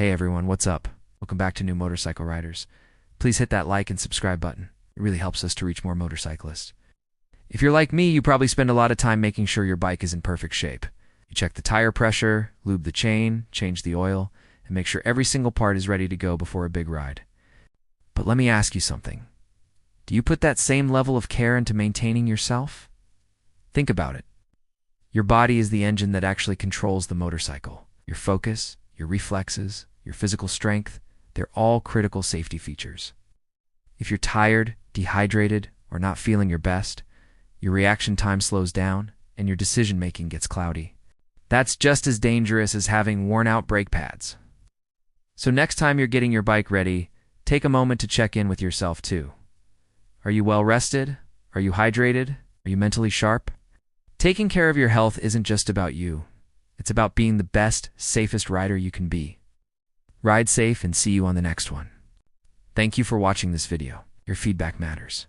Hey everyone, what's up? Welcome back to New Motorcycle Riders. Please hit that like and subscribe button. It really helps us to reach more motorcyclists. If you're like me, you probably spend a lot of time making sure your bike is in perfect shape. You check the tire pressure, lube the chain, change the oil, and make sure every single part is ready to go before a big ride. But let me ask you something. Do you put that same level of care into maintaining yourself? Think about it. Your body is the engine that actually controls the motorcycle. Your focus, your reflexes, your physical strength, they're all critical safety features. If you're tired, dehydrated, or not feeling your best, your reaction time slows down and your decision-making gets cloudy. That's just as dangerous as having worn-out brake pads. So next time you're getting your bike ready, take a moment to check in with yourself too. Are you well rested? Are you hydrated? Are you mentally sharp? Taking care of your health isn't just about you. It's about being the best, safest rider you can be. Ride safe and see you on the next one. Thank you for watching this video. Your feedback matters.